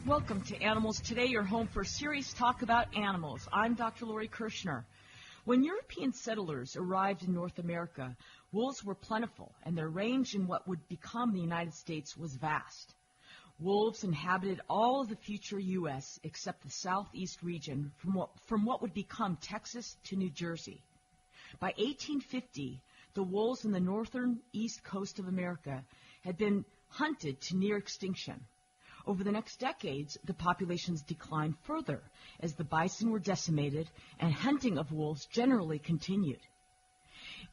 Welcome to Animals Today, your home for serious talk about animals. I'm Dr. Lori Kirshner. When European settlers arrived in North America, wolves were plentiful, and their range in what would become the United States was vast. Wolves inhabited all of the future U.S. except the southeast region from what would become Texas to New Jersey. By 1850, the wolves in the northern east coast of America had been hunted to near extinction. Over the next decades, the populations declined further as the bison were decimated and hunting of wolves generally continued.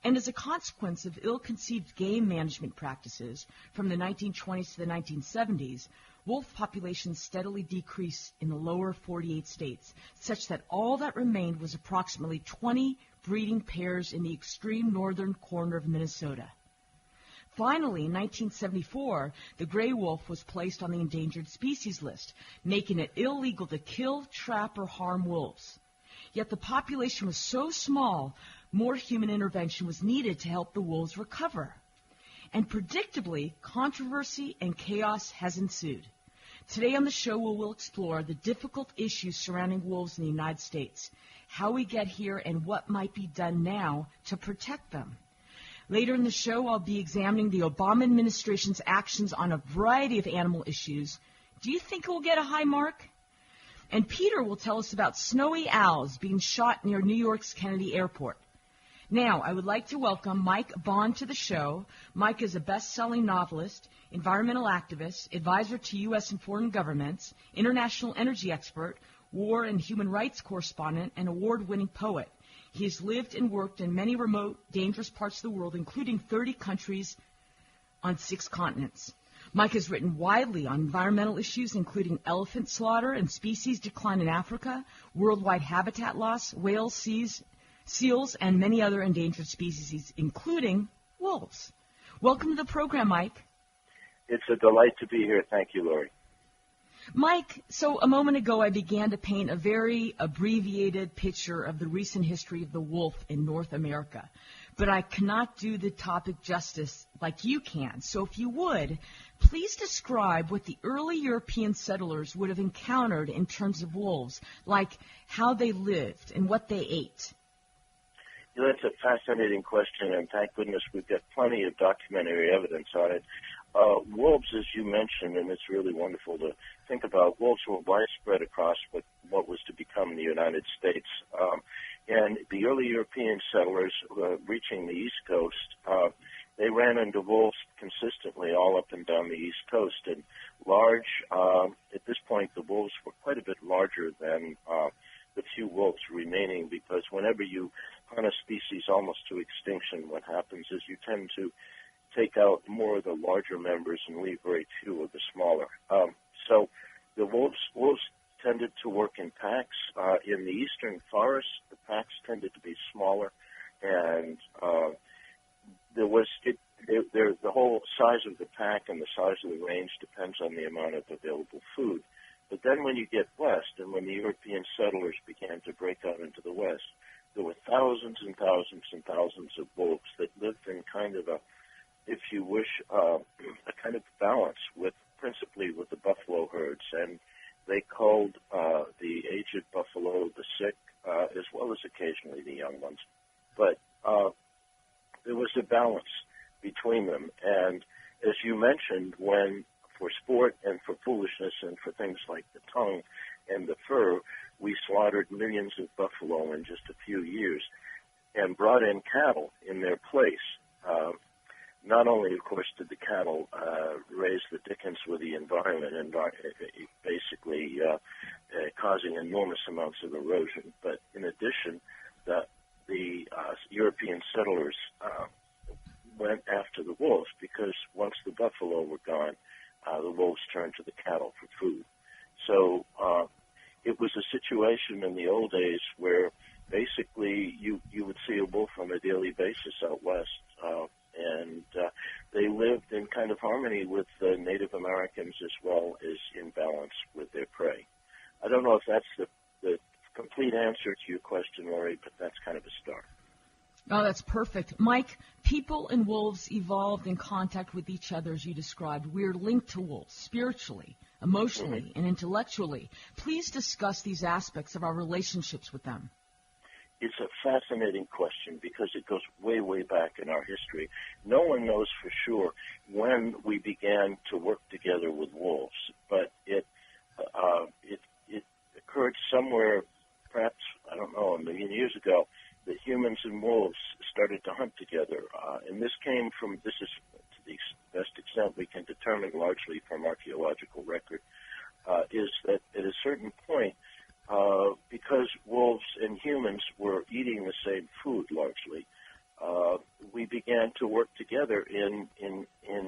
And as a consequence of ill-conceived game management practices from the 1920s to the 1970s, wolf populations steadily decreased in the lower 48 states, such that all that remained was approximately 20 breeding pairs in the extreme northern corner of Minnesota. Finally, in 1974, the gray wolf was placed on the endangered species list, making it illegal to kill, trap, or harm wolves. Yet the population was so small, more human intervention was needed to help the wolves recover. And predictably, controversy and chaos has ensued. Today on the show, we will explore the difficult issues surrounding wolves in the United States, how we get here, and what might be done now to protect them. Later in the show, I'll be examining the Obama administration's actions on a variety of animal issues. Do you think it will get a high mark? And Peter will tell us about snowy owls being shot near New York's Kennedy Airport. Now, I would like to welcome Mike Bond to the show. Mike is a best-selling novelist, environmental activist, advisor to U.S. and foreign governments, international energy expert, war and human rights correspondent, and award-winning poet. He has lived and worked in many remote, dangerous parts of the world, including 30 countries on 6 continents. Mike has written widely on environmental issues, including elephant slaughter and species decline in Africa, worldwide habitat loss, whales, seals, and many other endangered species, including wolves. Welcome to the program, Mike. It's a delight to be here. Thank you, Lori. Mike, so a moment ago I began to paint a very abbreviated picture of the recent history of the wolf in North America, but I cannot do the topic justice like you can. So if you would, please describe what the early European settlers would have encountered in terms of wolves, like how they lived and what they ate. That's a fascinating question, and thank goodness we've got plenty of documentary evidence on it. Wolves, as you mentioned, and it's really wonderful to think about, wolves were widespread across what was to become the United States. And the early European settlers reaching the East Coast, they ran into wolves consistently all up and down the East Coast. And at this point, the wolves were quite a bit larger than the few wolves remaining, because whenever you hunt a species almost to extinction, what happens is you tend to take out more of the larger members and leave very few of the smaller. So the wolves tended to work in packs. In the eastern forests, the packs tended to be smaller, and the whole size of the pack and the size of the range depends on the amount of available food. But then when you get west, and when the European settlers began to break out into the west, there were thousands and thousands and thousands of wolves that lived in kind of a, if you wish, a kind of balance principally with the buffalo herds, and they called the aged buffalo the sick, as well as occasionally the young ones. But there was a balance between them, and as you mentioned, when for sport and for foolishness and for things like the tongue and the fur, we slaughtered millions of buffalo in just a few years and brought in cattle in their place. Not only, of course, did the cattle raise the dickens with the environment and basically causing enormous amounts of erosion, but in addition, the European settlers went after the wolves, because once the buffalo were gone, the wolves turned to the cattle for food. So it was a situation in the old days where basically you would see a wolf on a daily basis out west, and they lived in kind of harmony with the Native Americans as well as in balance with their prey. I don't know if that's the complete answer to your question, Lori, but that's kind of a start. Oh, that's perfect. Mike, people and wolves evolved in contact with each other, as you described. We're linked to wolves spiritually. emotionally, and intellectually. Please discuss these aspects of our relationships with them. It's a fascinating question because it goes way, way back in our history. No one knows for sure when we began to work together with wolves, but it occurred somewhere, perhaps, I don't know, a million years ago, that humans and wolves started to hunt together. And this is to the best extent we can determine largely from archaeological record, is that at a certain point, because wolves and humans were eating the same food largely, we began to work together in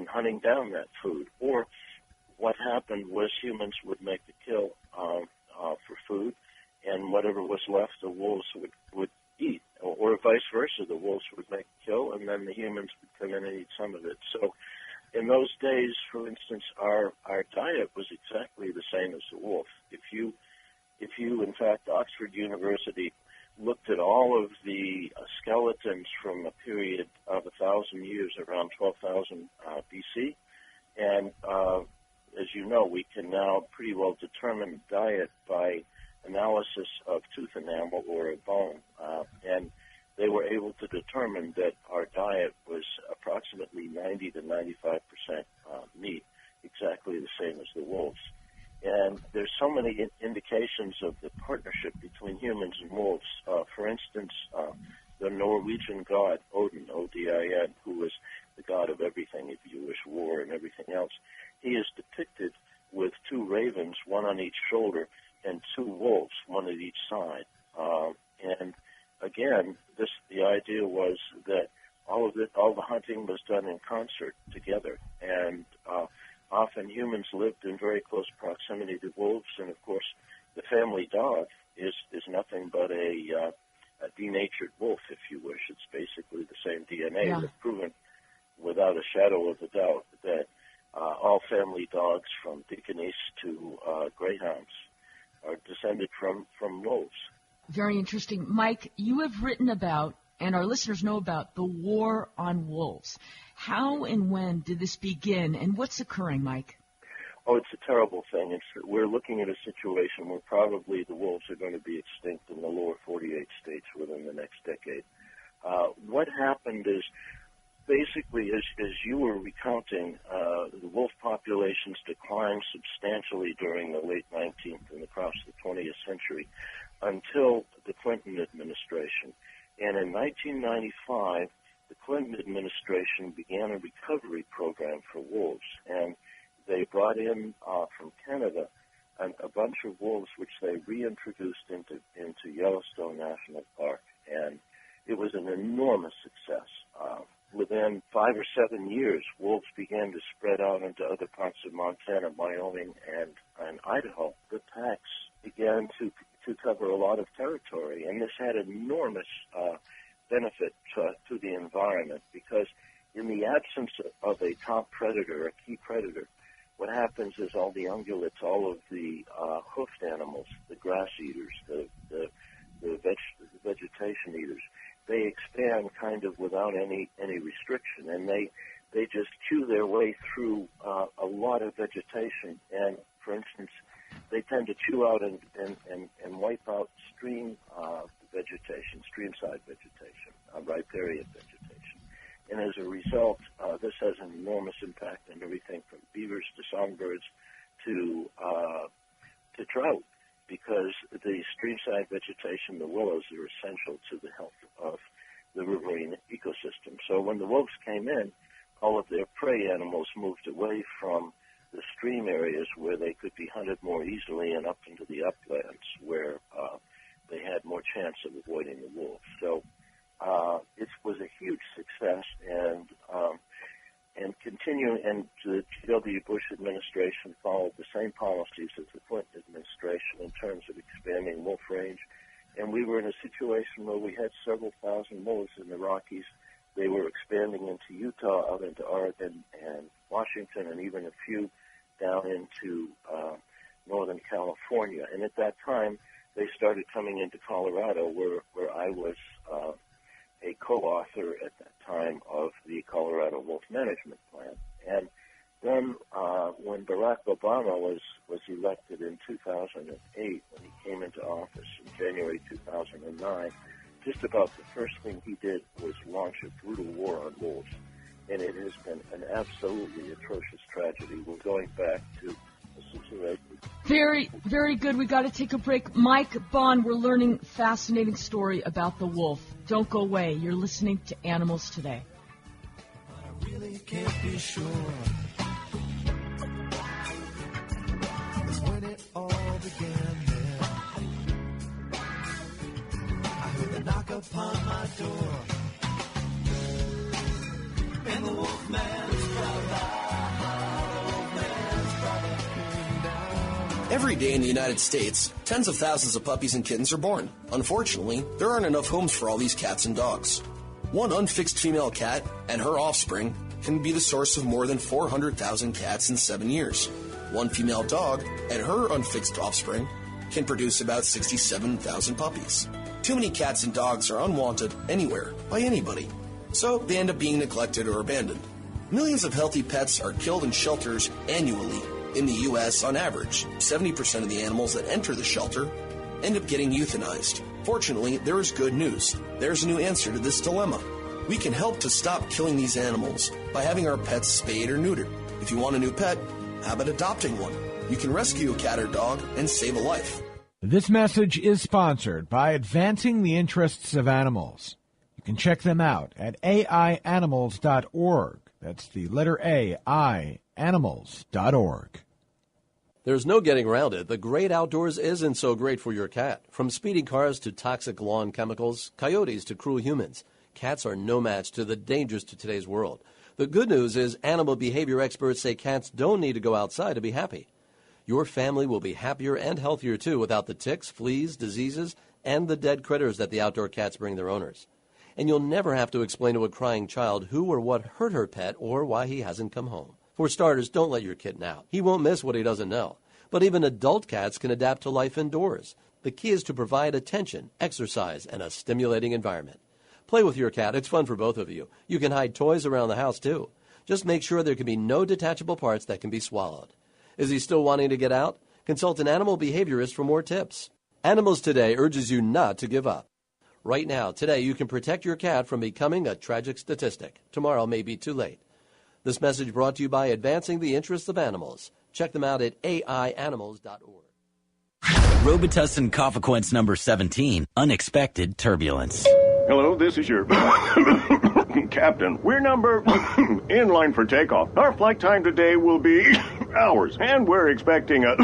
hunting down that food. Or what happened was humans would make the kill for food, and whatever was left, the wolves would eat. Or vice versa, the wolves would make the kill, and then the humans would come in and eat some of it. So in those days, for instance, our diet was exactly the same as the wolf. If you, in fact, Oxford University looked at all of the skeletons from a period of 1,000 years, around 12,000 BC, and as you know, we can now pretty well determine diet by analysis of tooth enamel or a bone, and they were able to determine that our diet was approximately 90 to 95% meat, exactly the same as the wolves. And there's so many indications of the partnership between humans and wolves. For instance, the Norwegian god Odin, O-D-I-N, who was the god of everything, if you wish, war and everything else, he is depicted with two ravens, one on each shoulder, and two wolves, one at each side. And again, the idea was that all the hunting was done in concert together, and often humans lived in very close proximity to wolves, and of course, the family dog is nothing but a denatured wolf, if you wish. It's basically the same DNA. Yeah. It's proven without a shadow of a doubt that all family dogs, from Pekingese to greyhounds, are descended from wolves. Very interesting. Mike, you have written about, and our listeners know about, the war on wolves. How and when did this begin, and what's occurring, Mike? Oh, it's a terrible thing. We're looking at a situation where probably the wolves are going to be extinct in the lower 48 states within the next decade. What happened is, basically, as you were recounting, the wolf populations declined substantially during the late 19th and across the 20th century until the Clinton administration. And in 1995, the Clinton administration began a recovery program for wolves, and they brought in from Canada a bunch of wolves which they reintroduced into Yellowstone National Park, and it was an enormous success. Within 5 or 7 years, wolves began to spread out into other parts of Montana, Wyoming, and Idaho. The packs began to cover a lot of territory, and this had enormous benefit to the environment, because in the absence of a top predator, a key predator, what happens is all the ungulates, all of the hoofed animals, the grass eaters, the vegetation eaters, they expand kind of without any restriction, and they just chew their way through a lot of vegetation. And for instance, they tend to chew out and wipe out stream vegetation, streamside vegetation, riparian vegetation. And as a result, this has an enormous impact on everything from beavers to songbirds to trout, because the streamside vegetation, the willows, are essential to the health of the riverine ecosystem. So when the wolves came in, all of their prey animals moved away from the stream areas where they could be hunted more easily and up into the uplands where they had more chance of avoiding the wolves. So it was a huge success, and continuing, and the G.W. Bush administration followed the same policies as the Clinton administration in terms of expanding wolf range. And we were in a situation where we had several thousand wolves in the Rockies. They were expanding into Utah, out into Oregon and Washington, and even a few down into Northern California. And at that time, they started coming into Colorado, where I was a co-author at that time of the Colorado Wolf Management Plan. And Then when Barack Obama was elected in 2008, when he came into office in January 2009, just about the first thing he did was launch a brutal war on wolves. And it has been an absolutely atrocious tragedy. We're going back to a situation. Very, very good. We've got to take a break. Mike Bond, we're learning a fascinating story about the wolf. Don't go away. You're listening to Animals Today. I really can't be sure. That's when it all began there. I heard the knock upon my door. And the wolfman's brother. Every day in the United States, tens of thousands of puppies and kittens are born. Unfortunately, there aren't enough homes for all these cats and dogs. One unfixed female cat and her offspring can be the source of more than 400,000 cats in 7 years. One female dog and her unfixed offspring can produce about 67,000 puppies. Too many cats and dogs are unwanted anywhere by anybody, so they end up being neglected or abandoned. Millions of healthy pets are killed in shelters annually. In the U.S., on average, 70% of the animals that enter the shelter end up getting euthanized. Fortunately, there is good news. There's a new answer to this dilemma. We can help to stop killing these animals by having our pets spayed or neutered. If you want a new pet, how about adopting one? You can rescue a cat or dog and save a life. This message is sponsored by Advancing the Interests of Animals. You can check them out at aianimals.org. That's the letter A, I, animals.org. There's no getting around it. The great outdoors isn't so great for your cat. From speeding cars to toxic lawn chemicals, coyotes to cruel humans, cats are no match to the dangers to today's world. The good news is animal behavior experts say cats don't need to go outside to be happy. Your family will be happier and healthier, too, without the ticks, fleas, diseases, and the dead critters that the outdoor cats bring their owners. And you'll never have to explain to a crying child who or what hurt her pet or why he hasn't come home. For starters, don't let your kitten out. He won't miss what he doesn't know. But even adult cats can adapt to life indoors. The key is to provide attention, exercise, and a stimulating environment. Play with your cat. It's fun for both of you. You can hide toys around the house, too. Just make sure there can be no detachable parts that can be swallowed. Is he still wanting to get out? Consult an animal behaviorist for more tips. Animals Today urges you not to give up. Right now, today, you can protect your cat from becoming a tragic statistic. Tomorrow may be too late. This message brought to you by Advancing the Interests of Animals. Check them out at aianimals.org. Robitussin Cofequence number 17, Unexpected Turbulence. Hello, this is your captain. We're in line for takeoff. Our flight time today will be hours, and we're expecting a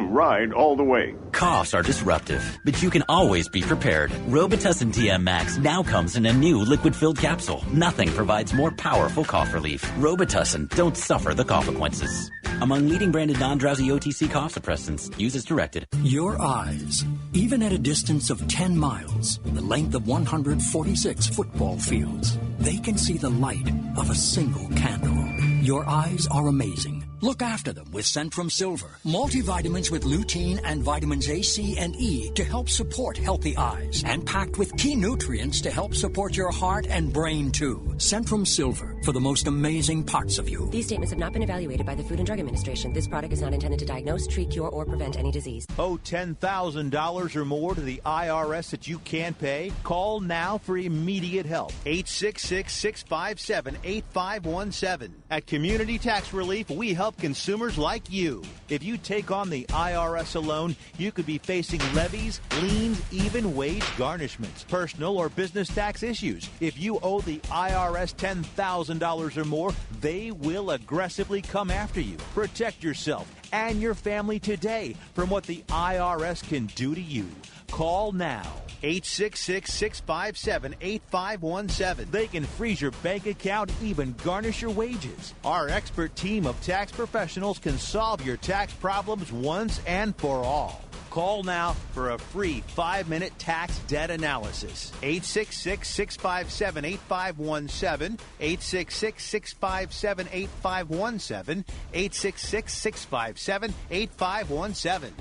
ride all the way. Coughs are disruptive, but you can always be prepared. Robitussin TM Max now comes in a new liquid-filled capsule. Nothing provides more powerful cough relief. Robitussin, don't suffer the consequences. Among leading branded non-drowsy OTC cough suppressants, use as directed. Your eyes, even at a distance of 10 miles, the length of 146 football fields, they can see the light of a single candle. Your eyes are amazing. Look after them with Centrum Silver. Multivitamins with lutein and vitamins A, C, and E to help support healthy eyes. And packed with key nutrients to help support your heart and brain, too. Centrum Silver, for the most amazing parts of you. These statements have not been evaluated by the Food and Drug Administration. This product is not intended to diagnose, treat, cure, or prevent any disease. Owe $10,000 or more to the IRS that you can't pay? Call now for immediate help. 866-657-8517. At Community Tax Relief, we help consumers like you. If you take on the IRS alone, you could be facing levies, liens, even wage garnishments, personal or business tax issues. If you owe the IRS $10,000 or more, they will aggressively come after you. Protect yourself and your family today from what the IRS can do to you. Call now. 866-657-8517. They can freeze your bank account, even garnish your wages. Our expert team of tax professionals can solve your tax problems once and for all. Call now for a free 5-minute tax debt analysis. 866-657-8517. 866-657-8517. 866-657-8517.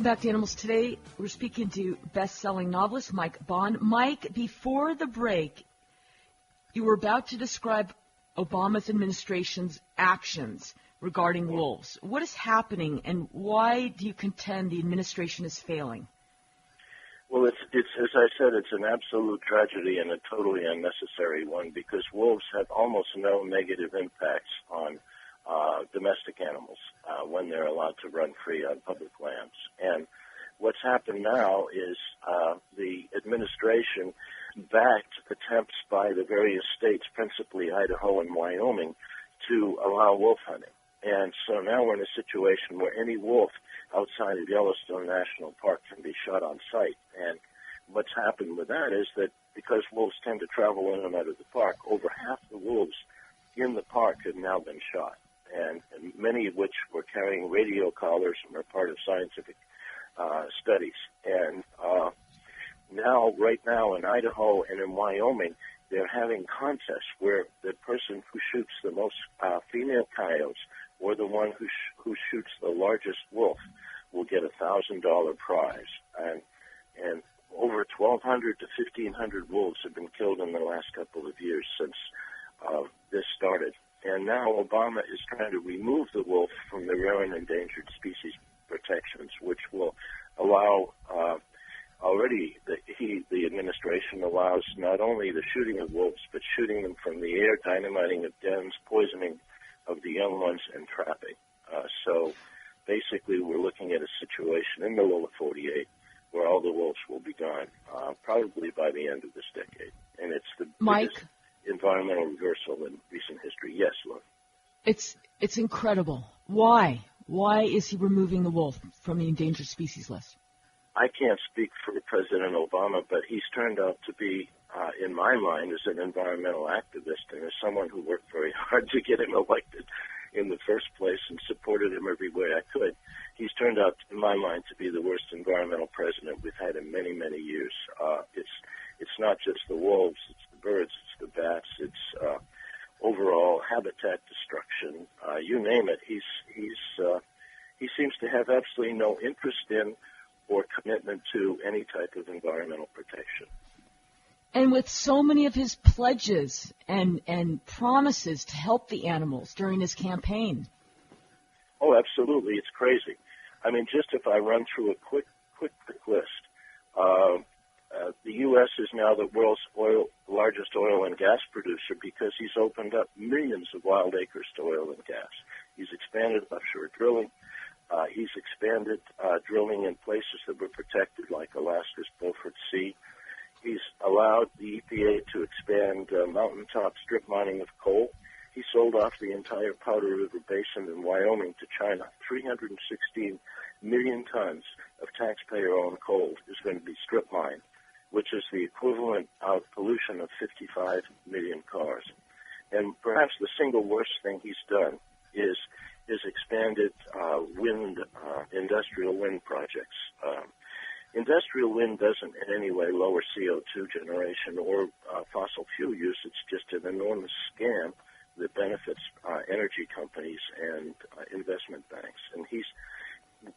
Welcome back to Animals Today. We're speaking to best-selling novelist Mike Bond. Mike, before the break, you were about to describe Obama's administration's actions regarding wolves. What is happening, and why do you contend the administration is failing? Well, it's as I said, it's an absolute tragedy and a totally unnecessary one because wolves have almost no negative impacts on domestic animals when they're allowed to run free on public lands. And what's happened now is the administration backed attempts by the various states, principally Idaho and Wyoming, to allow wolf hunting. And so now we're in a situation where any wolf outside of Yellowstone National Park can be shot on sight. And what's happened with that is that because wolves tend to travel in and out of the park, over half the wolves in the park have now been shot, and many of which were carrying radio collars and are part of scientific studies. And right now in Idaho and in Wyoming, they're having contests where the person who shoots the most female coyotes or the one who shoots the largest wolf will get a $1,000 prize. And over 1,200 to 1,500 wolves have been killed in the last couple of years since this started. And now Obama is trying to remove the wolf from the rare and endangered species protections, which will allow already the administration allows not only the shooting of wolves, but shooting them from the air, dynamiting of dens, poisoning of the young ones, and trapping. So basically we're looking at a situation in the lower 48 where all the wolves will be gone, probably by the end of this decade. And it's the biggest environmental reversal in recent history. Yes, Lord. It's incredible. Why? Why is he removing the wolf from the endangered species list? I can't speak for President Obama, but he's turned out to be, in my mind, as an environmental activist and as someone who worked very hard to get him elected in the first place and supported him every way I could. He's turned out, in my mind, to be the worst environmental president we've had in many, many years. It's not just the wolves, it's the birds, it's the bats, it's overall habitat destruction. You name it. He seems to have absolutely no interest in or commitment to any type of environmental protection. And with so many of his pledges and promises to help the animals during his campaign. Oh, absolutely. It's crazy. I mean, just if I run through a quick list, the U.S. is now the world's largest oil and gas producer because he's opened up millions of wild acres to oil and gas. He's expanded offshore drilling. He's expanded drilling in places that were protected, like Alaska's Beaufort Sea. He's allowed the EPA to expand mountaintop strip mining of coal. He sold off the entire Powder River Basin in Wyoming to China. 316 million tons of taxpayer-owned coal is going to be strip mined, which is the equivalent of pollution of 55 million cars. And perhaps the single worst thing he's done is expanded industrial wind projects. Industrial wind doesn't in any way lower CO2 generation or fossil fuel use. It's just an enormous scam that benefits energy companies and investment banks. And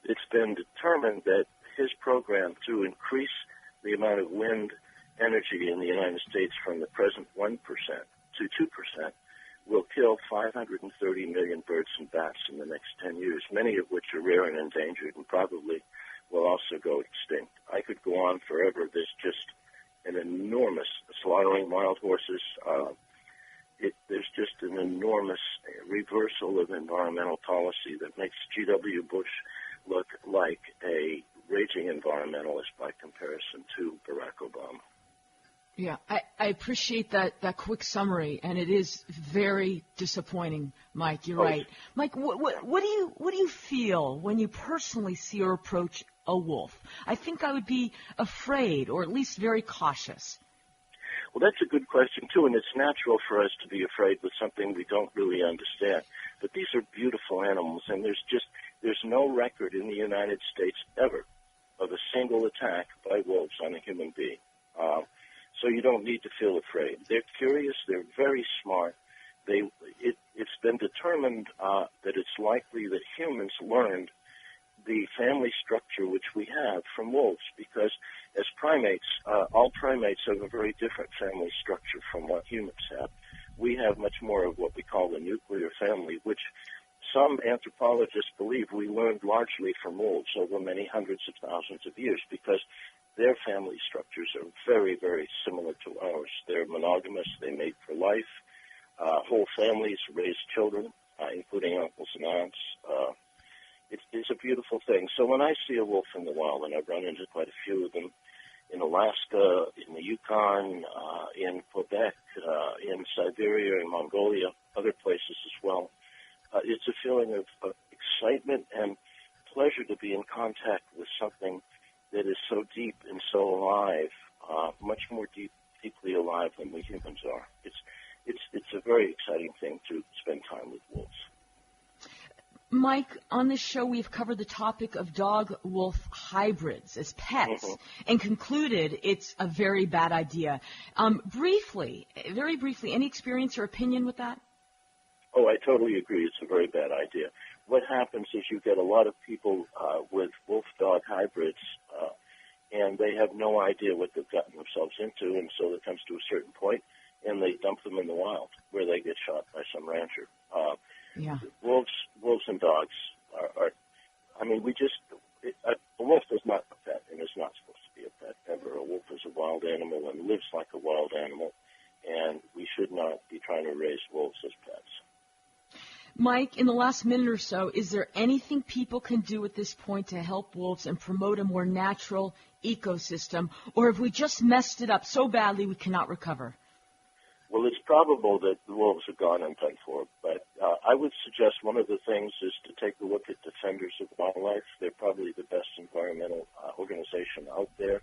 it's been determined that his program to increase the amount of wind energy in the United States from the present 1% to 2% will kill 530 million birds and bats in the next 10 years, many of which are rare and endangered and probably will also go extinct. I could go on forever. There's just an enormous slaughtering wild horses. There's just an enormous reversal of environmental policy that makes G.W. Bush look like a raging environmentalist by comparison to Barack Obama. Yeah, I appreciate that quick summary, and it is very disappointing, Mike. You're right. Mike, what do you feel when you personally see or approach a wolf? I think I would be afraid, or at least very cautious. Well, that's a good question, too, and it's natural for us to be afraid with something we don't really understand. But these are beautiful animals, and there's no record in the United States ever of a single attack by wolves on a human being. So you don't need to feel afraid. They're curious. They're very smart. It's been determined that it's likely that humans learned the family structure which we have from wolves, because as primates, all primates have a very different family structure from what humans have. We have much more of what we call the nuclear family, which some anthropologists believe we learned largely from wolves over many hundreds of thousands of years, because their family structures are very, very similar to ours. They're monogamous, they mate for life, whole families raise children, including uncles and aunts. It's a beautiful thing. So when I see a wolf in the wild, and I've run into quite a few of them in Alaska, in the Yukon, in Quebec, in Siberia, in Mongolia, other places as well, it's a feeling of excitement and pleasure to be in contact with something that is so deep and so alive, much more deeply alive than we humans are. It's a very exciting thing to spend time with wolves. Mike, on this show we've covered the topic of dog-wolf hybrids as pets and concluded it's a very bad idea. Very briefly, any experience or opinion with that? Oh, I totally agree. It's a very bad idea. What happens is you get a lot of people with wolf-dog hybrids, and they have no idea what they've gotten themselves into, and so it comes to a certain point, and they dump them in the wild where they get shot by some rancher. Wolves and dogs are I mean, a wolf is not a pet, and is not supposed to be a pet ever. A wolf is a wild animal and lives like a wild animal, and we should not be trying to raise wolves as pets. Mike, in the last minute or so, is there anything people can do at this point to help wolves and promote a more natural ecosystem, or have we just messed it up so badly we cannot recover? Well, it's probable that the wolves are gone and done for, but I would suggest one of the things is to take a look at Defenders of Wildlife. They're probably the best environmental organization out there.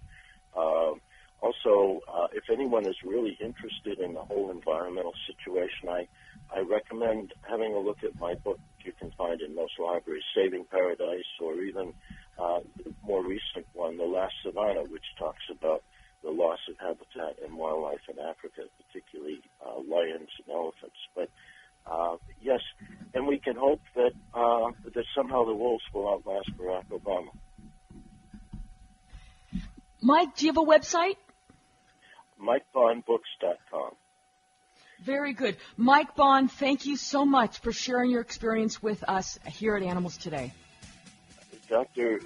Also, if anyone is really interested in the whole environmental situation, I recommend having a look at my book you can find in most libraries, Saving Paradise, or even the more recent one, The Last Savanna, which talks about the loss of habitat and wildlife in Africa, particularly lions and elephants. But yes, and we can hope that that somehow the wolves will outlast Barack Obama. Mike, do you have a website? MikeBondBooks.com. Very good. Mike Bond, thank you so much for sharing your experience with us here at Animals Today. Dr.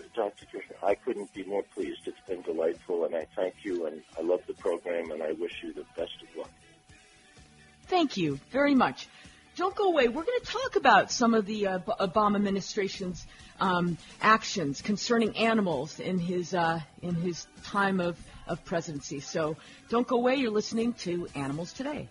Krishna, I couldn't be more pleased. It's been delightful, and I thank you, and I love the program, and I wish you the best of luck. Thank you very much. Don't go away. We're going to talk about some of the Obama administration's actions concerning animals in his time of presidency. So don't go away. You're listening to Animals Today.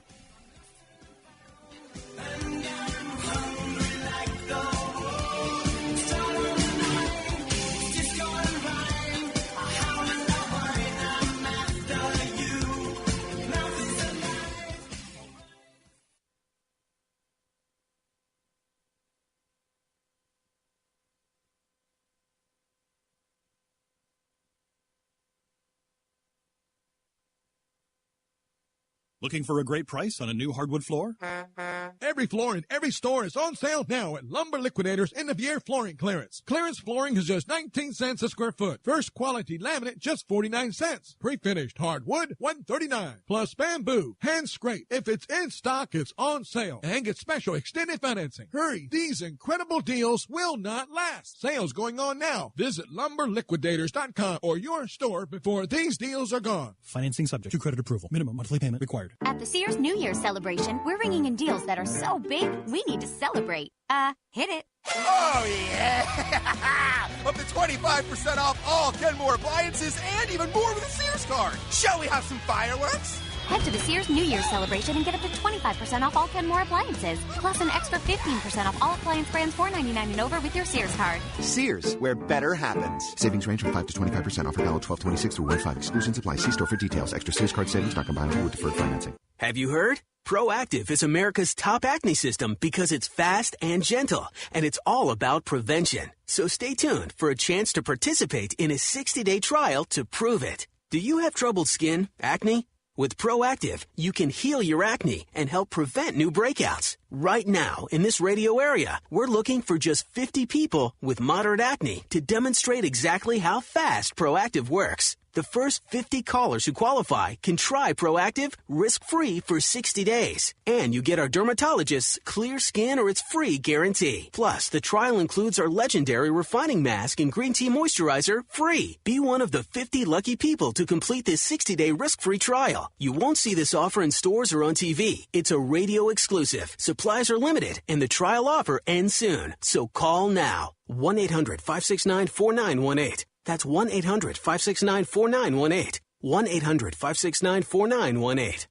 Looking for a great price on a new hardwood floor? Every floor in every store is on sale now at Lumber Liquidators End of Year Flooring Clearance. Clearance flooring is just 19 cents a square foot. First quality laminate, just 49 cents. Pre-finished hardwood, $1.39. Plus bamboo, hand scrape. If it's in stock, it's on sale. And get special extended financing. Hurry, these incredible deals will not last. Sales going on now. Visit LumberLiquidators.com or your store before these deals are gone. Financing subject to credit approval. Minimum monthly payment required. At the Sears New Year celebration, we're ringing in deals that are so big, we need to celebrate. Hit it. Oh, yeah! Up to 25% off all Kenmore appliances and even more with a Sears card. Shall we have some fireworks? Head to the Sears New Year celebration and get up to 25% off all Kenmore appliances, plus an extra 15% off all appliance brands $4.99 and over with your Sears card. Sears, where better happens. Savings range from 5 to 25%. Offer valid 12/26 through 1/5. Exclusions apply. See store for details. Extra Sears card savings not combinable with deferred financing. Have you heard? Proactive is America's top acne system because it's fast and gentle, and it's all about prevention. So stay tuned for a chance to participate in a 60-day trial to prove it. Do you have troubled skin, acne? With Proactive, you can heal your acne and help prevent new breakouts. Right now, in this radio area, we're looking for just 50 people with moderate acne to demonstrate exactly how fast Proactive works. The first 50 callers who qualify can try Proactive risk-free for 60 days. And you get our dermatologist's clear skin or it's free guarantee. Plus, the trial includes our legendary refining mask and green tea moisturizer free. Be one of the 50 lucky people to complete this 60-day risk-free trial. You won't see this offer in stores or on TV. It's a radio exclusive. Supplies are limited, and the trial offer ends soon. So call now. 1-800-569-4918. That's 1-800-569-4918. 1-800-569-4918.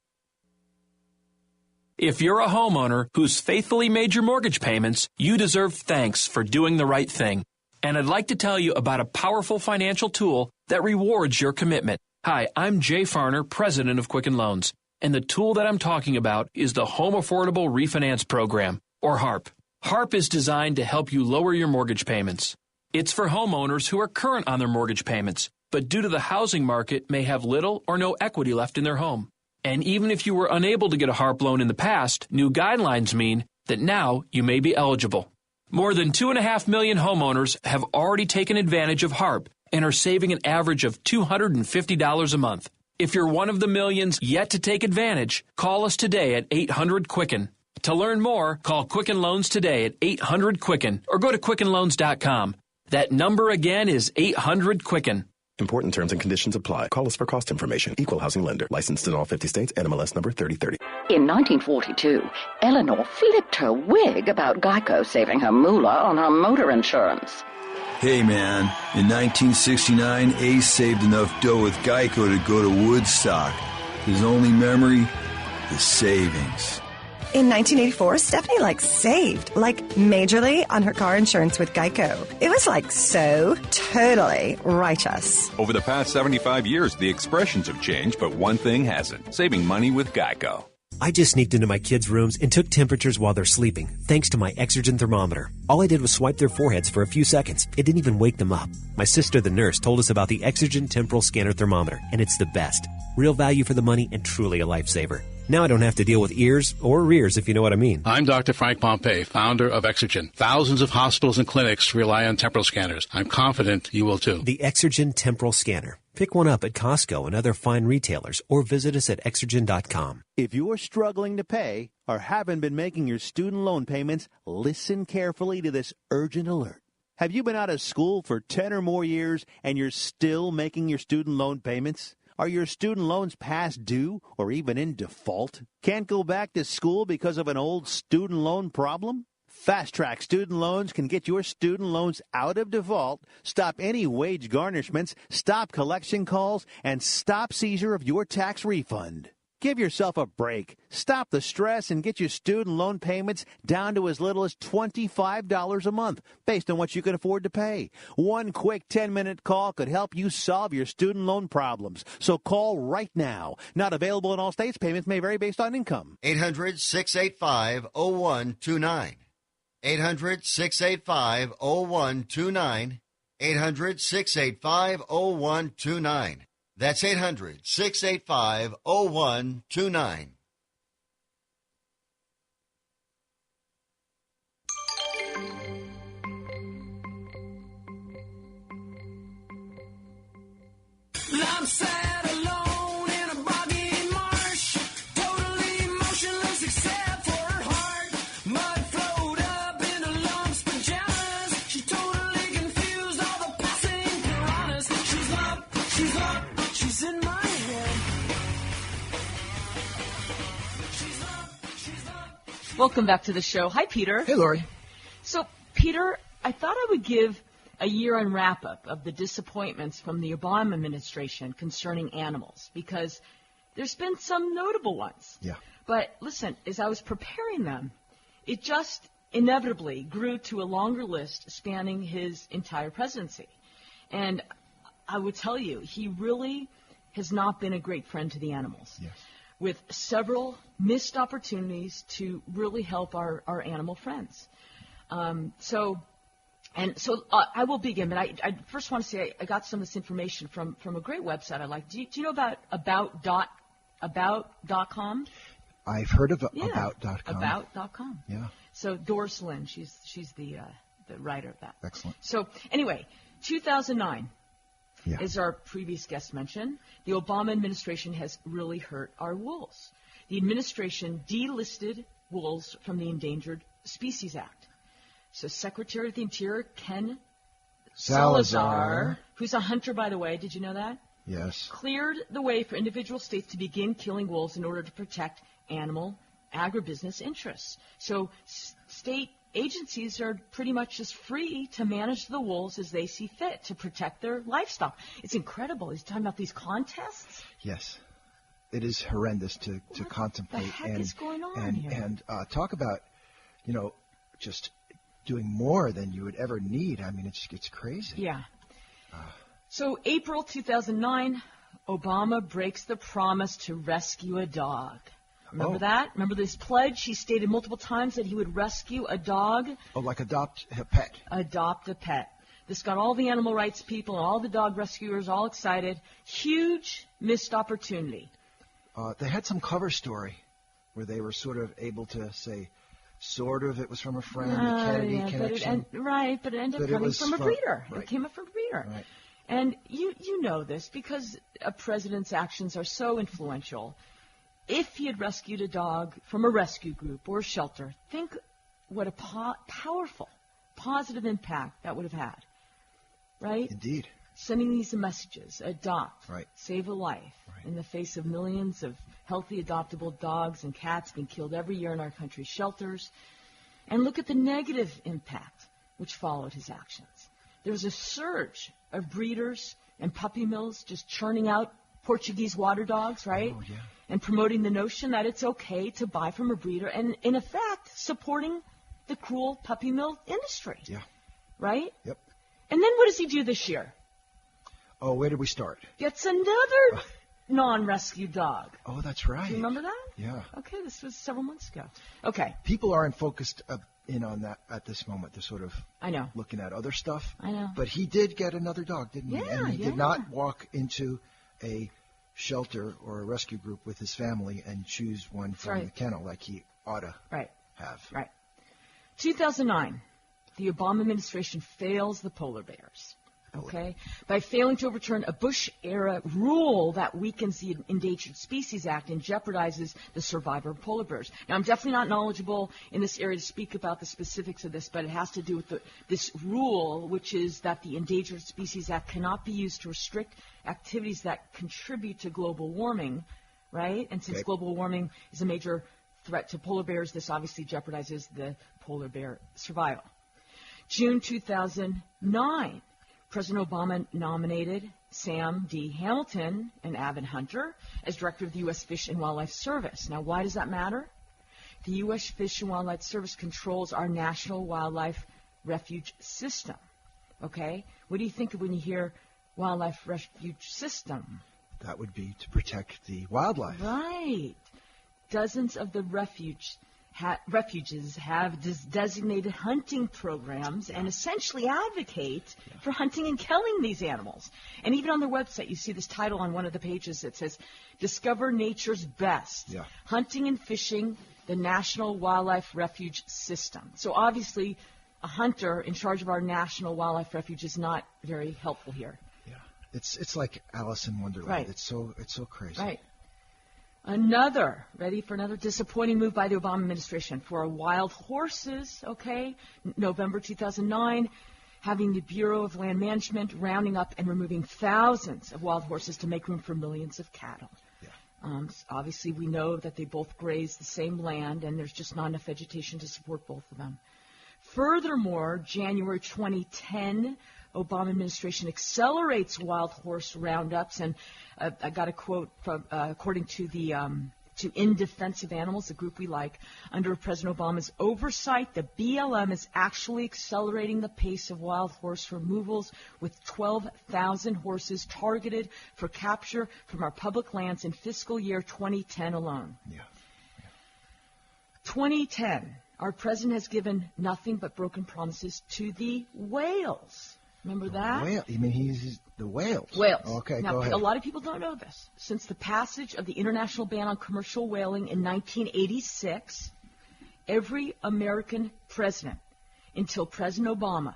If you're a homeowner who's faithfully made your mortgage payments, you deserve thanks for doing the right thing. And I'd like to tell you about a powerful financial tool that rewards your commitment. Hi, I'm Jay Farner, president of Quicken Loans. And the tool that I'm talking about is the Home Affordable Refinance Program, or HARP. HARP is designed to help you lower your mortgage payments. It's for homeowners who are current on their mortgage payments, but due to the housing market may have little or no equity left in their home. And even if you were unable to get a HARP loan in the past, new guidelines mean that now you may be eligible. More than 2.5 million homeowners have already taken advantage of HARP and are saving an average of $250 a month. If you're one of the millions yet to take advantage, call us today at 800-QUICKEN. To learn more, call Quicken Loans today at 800-QUICKEN or go to QuickenLoans.com. That number again is 800-QUICKEN. Important terms and conditions apply. Call us for cost information. Equal housing lender. Licensed in all 50 states. NMLS number 3030. In 1942, Eleanor flipped her wig about Geico saving her moolah on her motor insurance. Hey man, in 1969, Ace saved enough dough with Geico to go to Woodstock. His only memory? The savings. In 1984, Stephanie saved, majorly on her car insurance with Geico. It was so totally righteous. Over the past 75 years, the expressions have changed, but one thing hasn't. Saving money with Geico. I just sneaked into my kids' rooms and took temperatures while they're sleeping, thanks to my exergen thermometer. All I did was swipe their foreheads for a few seconds. It didn't even wake them up. My sister, the nurse, told us about the exergen temporal scanner thermometer, and it's the best. Real value for the money and truly a lifesaver. Now I don't have to deal with ears or rears, if you know what I mean. I'm Dr. Frank Pompey, founder of Exergen. Thousands of hospitals and clinics rely on temporal scanners. I'm confident you will too. The Exergen Temporal Scanner. Pick one up at Costco and other fine retailers or visit us at Exergen.com. If you're struggling to pay or haven't been making your student loan payments, listen carefully to this urgent alert. Have you been out of school for 10 or more years and you're still making your student loan payments? Are your student loans past due or even in default? Can't go back to school because of an old student loan problem? Fast Track Student Loans can get your student loans out of default, stop any wage garnishments, stop collection calls, and stop seizure of your tax refund. Give yourself a break. Stop the stress and get your student loan payments down to as little as $25 a month, based on what you can afford to pay. One quick 10-minute call could help you solve your student loan problems. So call right now. Not available in all states. Payments may vary based on income. 800-685-0129. 800-685-0129. 800-685-0129. That's 800-685-0129. I'm sad alone in a boggy marsh, totally motionless except for her heart. Mud flowed up into lumps, pajamas. She's totally confused, all the passing piranhas. She's up, she's in my head. She's up. Welcome back to the show. Hi, Peter. Hey, Lori. So, Peter, I thought I would give a year-end wrap-up of the disappointments from the Obama administration concerning animals, because there's been some notable ones. Yeah. But listen, as I was preparing them, it just inevitably grew to a longer list spanning his entire presidency. And I would tell you, he really has not been a great friend to the animals. Yes. With several missed opportunities to really help our animal friends. So I will begin, but I first want to say I got some of this information from a great website I like. Do you know about about.com. I've heard of about.com. About.com. Yeah. So Doris Lynn, she's the writer of that. Excellent. So anyway, 2009, Yeah. as our previous guest mentioned, the Obama administration has really hurt our wolves. The administration delisted wolves from the Endangered Species Act. So Secretary of the Interior Ken Salazar, who's a hunter, by the way, did you know that? Yes. Cleared the way for individual states to begin killing wolves in order to protect animal agribusiness interests. So state agencies are pretty much just free to manage the wolves as they see fit to protect their livestock. It's incredible. He's talking about these contests. Yes. It is horrendous to contemplate. The heck is going on here? And talk about, just doing more than you would ever need. I mean, it's crazy. Yeah. So April 2009, Obama breaks the promise to rescue a dog. Remember that? Remember this pledge? He stated multiple times that he would rescue a dog. Oh, like adopt a pet. Adopt a pet. This got all the animal rights people and all the dog rescuers all excited. Huge missed opportunity. They had some cover story where they were sort of able to say, sort of, it was from a friend, the Kennedy connection. But it ended up coming from a breeder. Right. It came up from a breeder. Right. And you know this because a president's actions are so influential. If he had rescued a dog from a rescue group or a shelter, think what a powerful, positive impact that would have had, right? Indeed. Sending these messages, adopt, right. Save a life, in the face of millions of healthy adoptable dogs and cats being killed every year in our country's shelters. And look at the negative impact which followed his actions. There was a surge of breeders and puppy mills just churning out Portuguese water dogs, right? Oh, yeah. And promoting the notion that it's okay to buy from a breeder and, in effect, supporting the cruel puppy mill industry. Yeah. Right? Yep. And then what does he do this year? Oh, where did we start? Gets another non-rescue dog. Oh, that's right. Do you remember that? Yeah. Okay, this was several months ago. Okay. People aren't focused in on that at this moment. They're sort of looking at other stuff. I know. But he did get another dog, didn't he? Yeah, And he did not walk into a shelter or a rescue group with his family and choose one from the kennel like he ought to have. Right. 2009, the Obama administration fails the polar bears. Okay, by failing to overturn a Bush-era rule that weakens the Endangered Species Act and jeopardizes the survival of polar bears. Now, I'm definitely not knowledgeable in this area to speak about the specifics of this, but it has to do with this rule, which is that the Endangered Species Act cannot be used to restrict activities that contribute to global warming, right? And since global warming is a major threat to polar bears, this obviously jeopardizes the polar bear survival. June 2009. President Obama nominated Sam D. Hamilton, an avid hunter, as director of the U.S. Fish and Wildlife Service. Now, why does that matter? The U.S. Fish and Wildlife Service controls our National Wildlife Refuge System. Okay? What do you think of when you hear Wildlife Refuge System? That would be to protect the wildlife. Right. Dozens of the refuges have designated hunting programs and essentially advocate for hunting and killing these animals. And even on their website, you see this title on one of the pages that says, Discover Nature's Best, Hunting and Fishing, the National Wildlife Refuge System. So obviously, a hunter in charge of our National Wildlife Refuge is not very helpful here. Yeah, it's like Alice in Wonderland. Right. It's so crazy. Ready for another disappointing move by the Obama administration for our wild horses, okay? November 2009, having the Bureau of Land Management rounding up and removing thousands of wild horses to make room for millions of cattle. Yeah. Obviously, we know that they both graze the same land, and there's just not enough vegetation to support both of them. Furthermore, January 2010, Obama administration accelerates wild horse roundups, and I got a quote from, according to the to In Defense of Animals, the group we like, under President Obama's oversight, the BLM is actually accelerating the pace of wild horse removals, with 12,000 horses targeted for capture from our public lands in fiscal year 2010 alone. 2010. Our president has given nothing but broken promises to the whales. Remember that? Whale. You mean he's the whales? Whales. Okay, now, go ahead. A lot of people don't know this. Since the passage of the international ban on commercial whaling in 1986, every American president until President Obama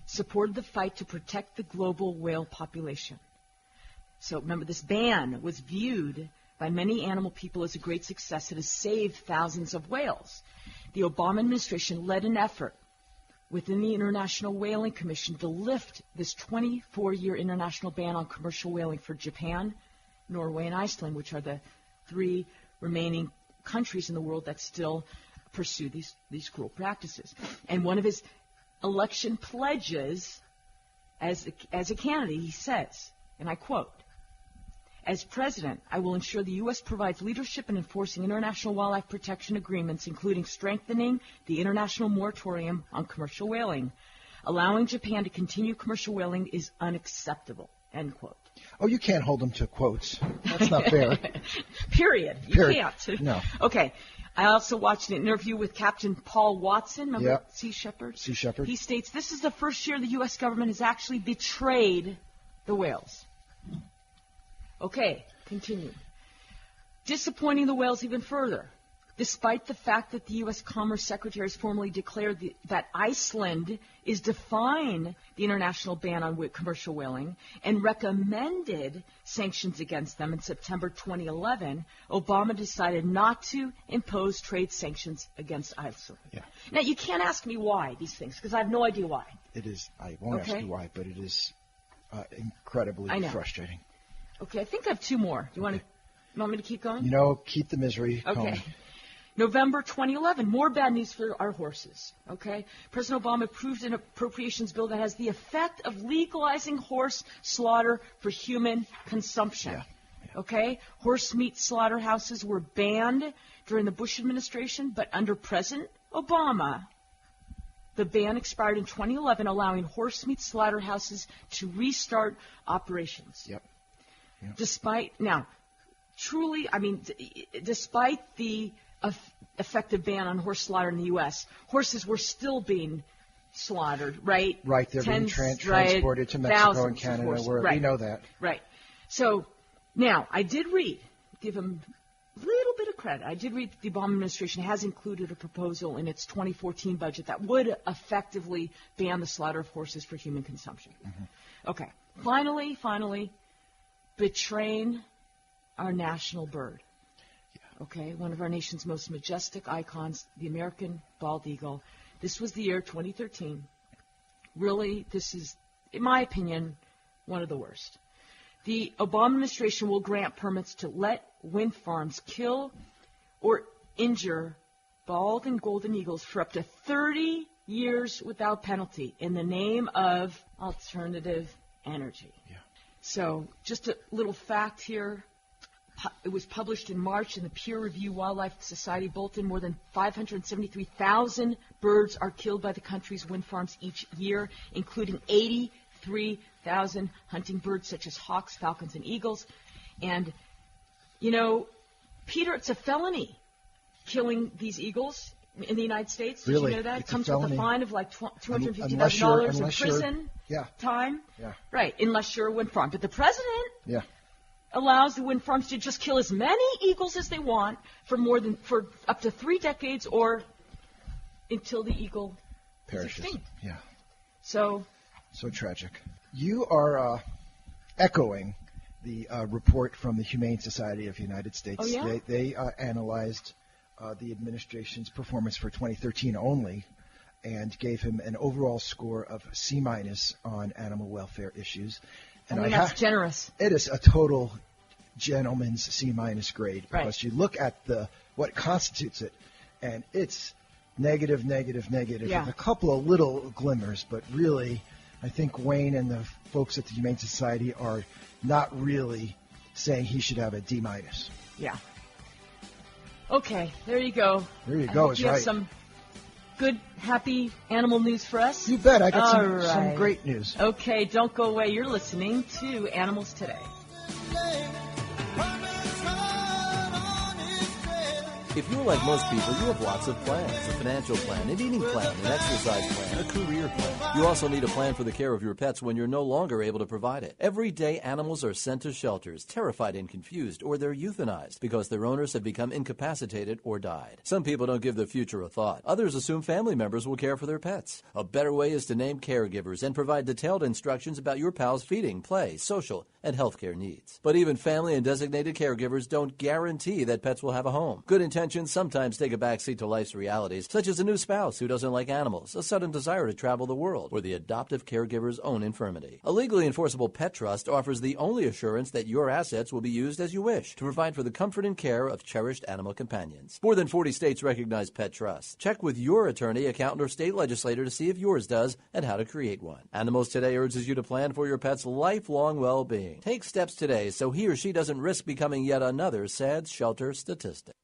supported the fight to protect the global whale population. So remember, this ban was viewed by many animal people as a great success. It has saved thousands of whales. The Obama administration led an effort within the International Whaling Commission to lift this 24-year international ban on commercial whaling for Japan, Norway, and Iceland, which are the 3 remaining countries in the world that still pursue these cruel practices. And one of his election pledges as a candidate, he says, and I quote, "As president, I will ensure the U.S. provides leadership in enforcing international wildlife protection agreements, including strengthening the international moratorium on commercial whaling. Allowing Japan to continue commercial whaling is unacceptable," end quote. Oh, you can't hold them to quotes. That's not fair. Period. You can't. No. Okay. I also watched an interview with Captain Paul Watson, remember Sea Shepherd? Sea Shepherd. He states, "This is the first year the U.S. government has actually betrayed the whales." Okay, continue. Disappointing the whales even further. Despite the fact that the U.S. Commerce Secretary has formally declared that Iceland is defying the international ban on commercial whaling and recommended sanctions against them in September 2011, Obama decided not to impose trade sanctions against Iceland. Yeah. Now, you can't ask me why these things, because I have no idea why. It is. I won't ask you why, but it is incredibly frustrating. Okay, I think I have 2 more. You want me to keep going? Keep the misery going. November 2011, more bad news for our horses. Okay, President Obama approved an appropriations bill that has the effect of legalizing horse slaughter for human consumption. Okay, horse meat slaughterhouses were banned during the Bush administration, but under President Obama, the ban expired in 2011, allowing horse meat slaughterhouses to restart operations. Despite the effective ban on horse slaughter in the U.S., horses were still being slaughtered, right? Right, they're being transported to Mexico and Canada, where we know that. Right. So now, I did give him a little bit of credit. I did read that the Obama administration has included a proposal in its 2014 budget that would effectively ban the slaughter of horses for human consumption. Okay. Finally, betraying our national bird. Okay, one of our nation's most majestic icons, the American bald eagle. This was the year 2013. Really, this is, in my opinion, one of the worst. The Obama administration will grant permits to let wind farms kill or injure bald and golden eagles for up to 30 years without penalty in the name of alternative energy. So, just a little fact here. It was published in March in the peer-reviewed Wildlife Society Bulletin. More than 573,000 birds are killed by the country's wind farms each year, including 83,000 hunting birds such as hawks, falcons, and eagles. And, Peter, it's a felony killing these eagles in the United States. Did you know that? It comes with a fine of like $250,000 in prison time. Right, unless you're a wind farm. But the president allows the wind farms to just kill as many eagles as they want for up to 3 decades or until the eagle perishes. Is extinct. So tragic. You are echoing the report from the Humane Society of the United States. Oh, yeah? They analyzed the administration's performance for 2013 only and gave him an overall score of C- on animal welfare issues. And that's generous. It is a total gentleman's C- grade because you look at what constitutes it, and it's negative, with a couple of little glimmers, but really, I think Wayne and the folks at the Humane Society are not really saying he should have a D-. Yeah. Okay, there you go. There you go. You have some good, happy animal news for us? You bet. I got some great news. Okay, don't go away. You're listening to Animals Today. If you're like most people, you have lots of plans. A financial plan, an eating plan, an exercise plan, a career plan. You also need a plan for the care of your pets when you're no longer able to provide it. Every day, animals are sent to shelters, terrified and confused, or they're euthanized because their owners have become incapacitated or died. Some people don't give the future a thought. Others assume family members will care for their pets. A better way is to name caregivers and provide detailed instructions about your pal's feeding, play, social, and healthcare needs. But even family and designated caregivers don't guarantee that pets will have a home. Good intentions sometimes take a backseat to life's realities, such as a new spouse who doesn't like animals, a sudden desire to travel the world, or the adoptive caregiver's own infirmity. A legally enforceable pet trust offers the only assurance that your assets will be used as you wish to provide for the comfort and care of cherished animal companions. More than 40 states recognize pet trusts. Check with your attorney, accountant, or state legislator to see if yours does and how to create one. Animals Today urges you to plan for your pet's lifelong well-being. Take steps today so he or she doesn't risk becoming yet another sad shelter statistic.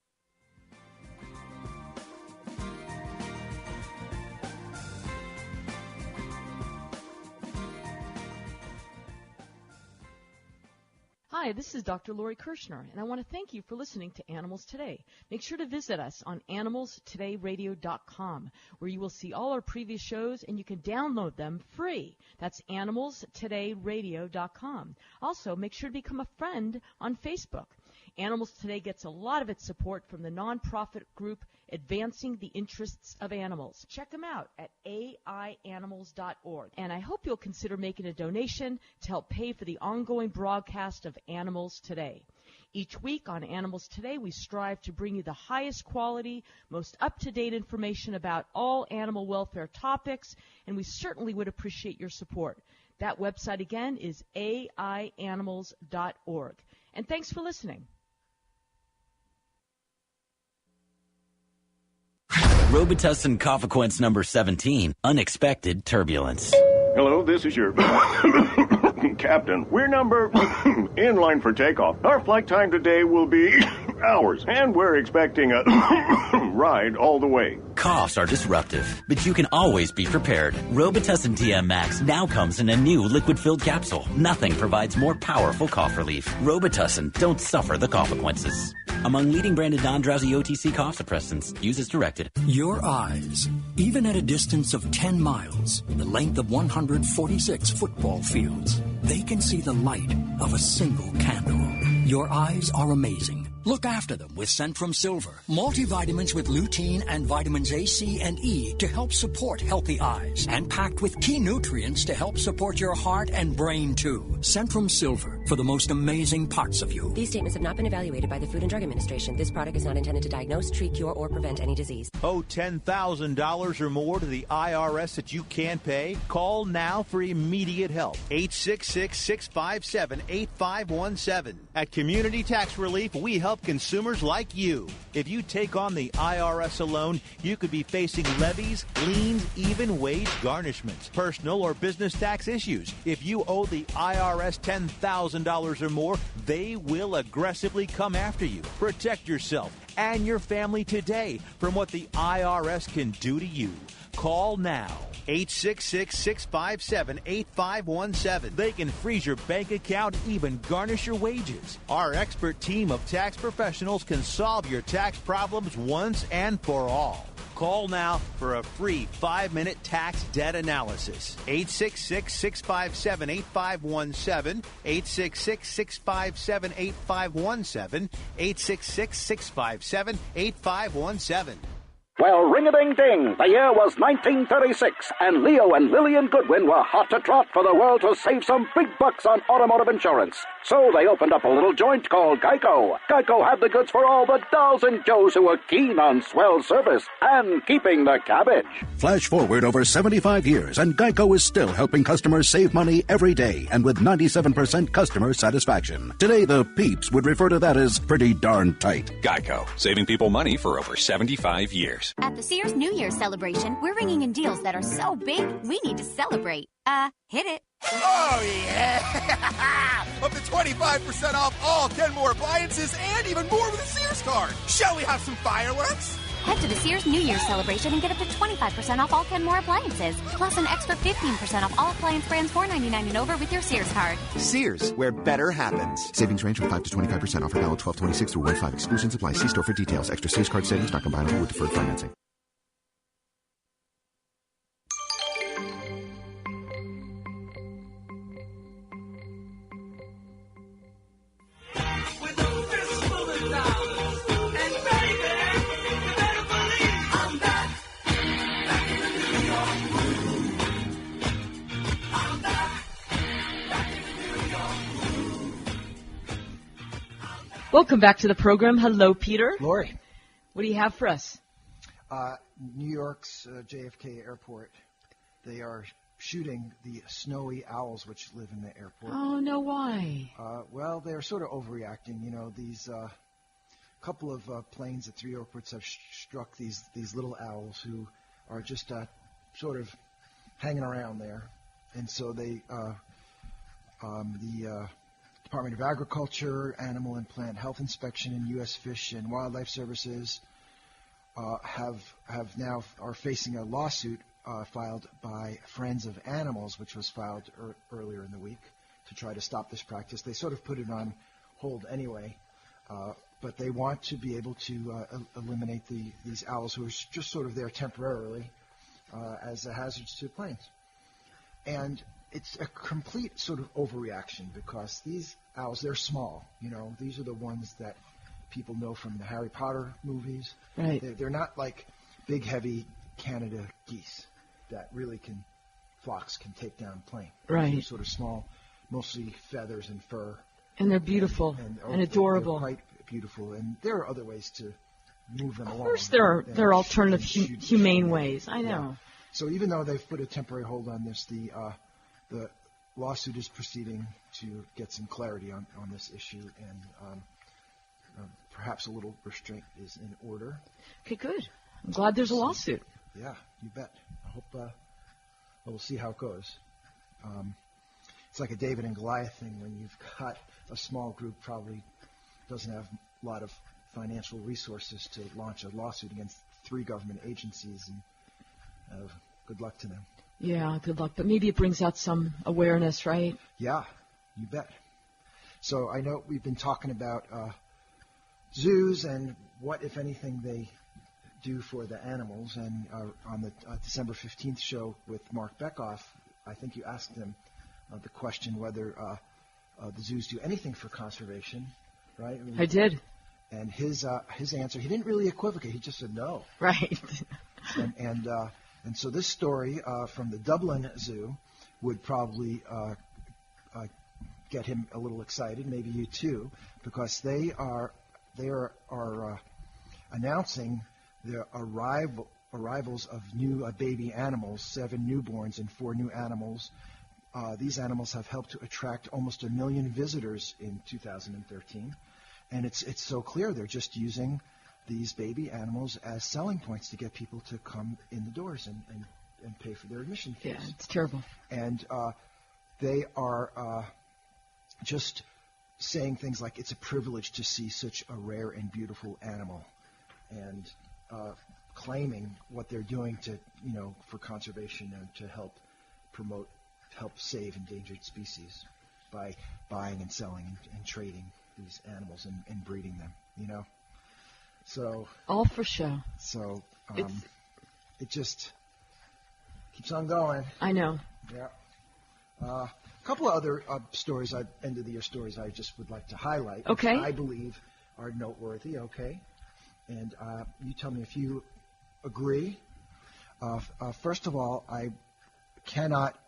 Hi, this is Dr. Lori Kirshner, and I want to thank you for listening to Animals Today. Make sure to visit us on animalstodayradio.com, where you will see all our previous shows, and you can download them free. That's animalstodayradio.com. Also, make sure to become a friend on Facebook. Animals Today gets a lot of its support from the nonprofit group Advancing the Interests of Animals. Check them out at aianimals.org. And I hope you'll consider making a donation to help pay for the ongoing broadcast of Animals Today. Each week on Animals Today, we strive to bring you the highest quality, most up-to-date information about all animal welfare topics, and we certainly would appreciate your support. That website again is aianimals.org. And thanks for listening. Robitussin Cofequence number 17, Unexpected Turbulence. Hello, this is your captain. We're in line for takeoff. Our flight time today will be hours, and we're expecting a ride all the way. Coughs are disruptive, but you can always be prepared. Robitussin TM Max now comes in a new liquid-filled capsule. Nothing provides more powerful cough relief. Robitussin, don't suffer the consequences. Among leading branded non-drowsy OTC cough suppressants, use as directed. Your eyes, even at a distance of 10 miles, the length of 146 football fields, they can see the light of a single candle. Your eyes are amazing. Look after them with Centrum Silver. Multivitamins with lutein and vitamins A, C, and E to help support healthy eyes. And packed with key nutrients to help support your heart and brain, too. Centrum Silver, for the most amazing parts of you. These statements have not been evaluated by the Food and Drug Administration. This product is not intended to diagnose, treat, cure, or prevent any disease. Owe $10,000 or more to the IRS that you can't pay? Call now for immediate help. 866-657-8517. At Community Tax Relief, we help consumers like you. If you take on the IRS alone, you could be facing levies, liens, even wage garnishments, personal or business tax issues. If you owe the IRS $10,000 or more, they will aggressively come after you. Protect yourself and your family today from what the IRS can do to you. Call now. 866-657-8517. They can freeze your bank account, even garnish your wages. Our expert team of tax professionals can solve your tax problems once and for all. Call now for a free 5-minute tax debt analysis. 866-657-8517. 866-657-8517. 866-657-8517. Well, ring-a-ding-ding, the year was 1936, and Leo and Lillian Goodwin were hot to trot for the world to save some big bucks on automotive insurance. So they opened up a little joint called Geico. Geico had the goods for all the dolls and Joes who were keen on swell service and keeping the cabbage. Flash forward over 75 years, and Geico is still helping customers save money every day, and with 97% customer satisfaction. Today, the peeps would refer to that as pretty darn tight. Geico, saving people money for over 75 years. At the Sears New Year's celebration, we're ringing in deals that are so big, we need to celebrate. Hit it. Oh, yeah! Up to 25% off all Kenmore appliances and even more with a Sears card. Shall we have some fireworks? Head to the Sears New Year's celebration and get up to 25% off all Kenmore appliances, plus an extra 15% off all appliance brands $4.99 and over with your Sears card. Sears, where better happens. Savings range from 5 to 25%. Offer valid 12/26 through 1/5. Exclusions apply. See store for details. Extra Sears card savings not combinable with deferred financing. Welcome back to the program. Hello, Peter. Lori. What do you have for us? New York's JFK Airport. They are shooting the snowy owls which live in the airport. Oh, no, why? Well, they're sort of overreacting. You know, these couple of planes at 3 airports have struck these little owls who are just sort of hanging around there. And so they, the Department of Agriculture, Animal and Plant Health Inspection, and U.S. Fish and Wildlife Services are facing a lawsuit filed by Friends of Animals, which was filed earlier in the week to try to stop this practice. They sort of put it on hold anyway, but they want to be able to eliminate these owls who are just sort of there temporarily as a hazard to planes. And it's a complete sort of overreaction because these owls, they're small. You know, these are the ones that people know from the Harry Potter movies. Right. They're not like big, heavy Canada geese that really flocks can take down a plane. Right. They're sort of small, mostly feathers and fur. And they're beautiful and adorable. They're quite beautiful. And there are other ways to move them along. Of course there are alternative humane ways. I know. Yeah. So even though they've put a temporary hold on this, the lawsuit is proceeding to get some clarity on this issue, and perhaps a little restraint is in order. Okay, good. I'm glad there's a lawsuit. Yeah, you bet. I hope we'll see how it goes. It's like a David and Goliath thing when you've got a small group probably doesn't have a lot of financial resources to launch a lawsuit against 3 government agencies, and good luck to them. Yeah, good luck. But maybe it brings out some awareness, right? Yeah, you bet. So I know we've been talking about zoos and what, if anything, they do for the animals. And on the December 15th show with Mark Beckoff, I think you asked him the question whether the zoos do anything for conservation, right? I did. And his answer, he didn't really equivocate. He just said no. Right. And so this story from the Dublin Zoo would probably get him a little excited, maybe you too, because they are announcing the arrivals of new baby animals, 7 newborns and 4 new animals. These animals have helped to attract almost 1 million visitors in 2013, and it's so clear they're just using these baby animals as selling points to get people to come in the doors and pay for their admission fees. Yeah, it's terrible. And they are just saying things like it's a privilege to see such a rare and beautiful animal, and claiming what they're doing to, for conservation and to help save endangered species by buying and selling and trading these animals and breeding them, So all for show. So it just keeps on going. I know. Yeah. A couple of other stories, end of the year stories, I just would like to highlight. Okay. Which I believe are noteworthy. Okay. And you tell me if you agree. First of all, I cannot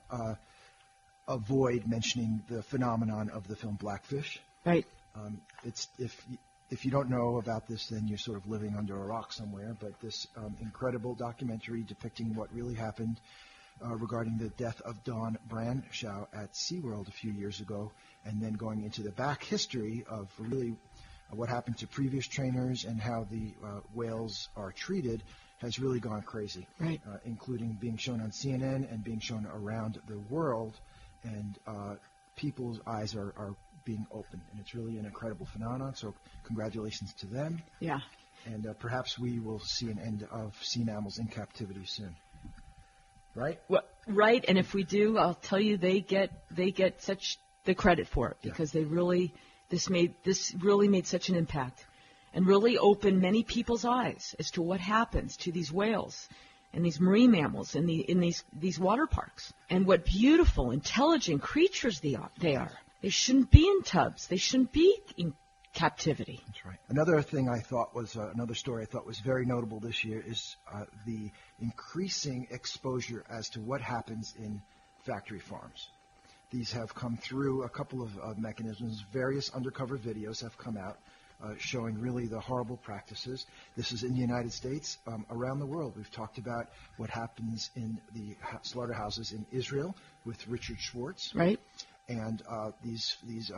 avoid mentioning the phenomenon of the film Blackfish. Right. It's if you don't know about this, then you're sort of living under a rock somewhere. But this incredible documentary depicting what really happened regarding the death of Dawn Branshaw at SeaWorld a few years ago, and then going into the back history of really what happened to previous trainers and how the whales are treated, has really gone crazy. Right. Including being shown on CNN and being shown around the world, and people's eyes are being opened, and it's really an incredible phenomenon. So congratulations to them. Yeah. And perhaps we will see an end of sea mammals in captivity soon. Right? Well, right, and if we do, I'll tell you, they get such the credit for it because they really this really made such an impact, and really opened many people's eyes as to what happens to these whales and these marine mammals in these water parks, and what beautiful, intelligent creatures they are. They shouldn't be in tubs. They shouldn't be in captivity. That's right. Another thing I thought was another story I thought was very notable this year is the increasing exposure as to what happens in factory farms. These have come through a couple of mechanisms. Various undercover videos have come out showing really the horrible practices. This is in the United States. Around the world, we've talked about what happens in the slaughterhouses in Israel with Richard Schwartz. Right. And these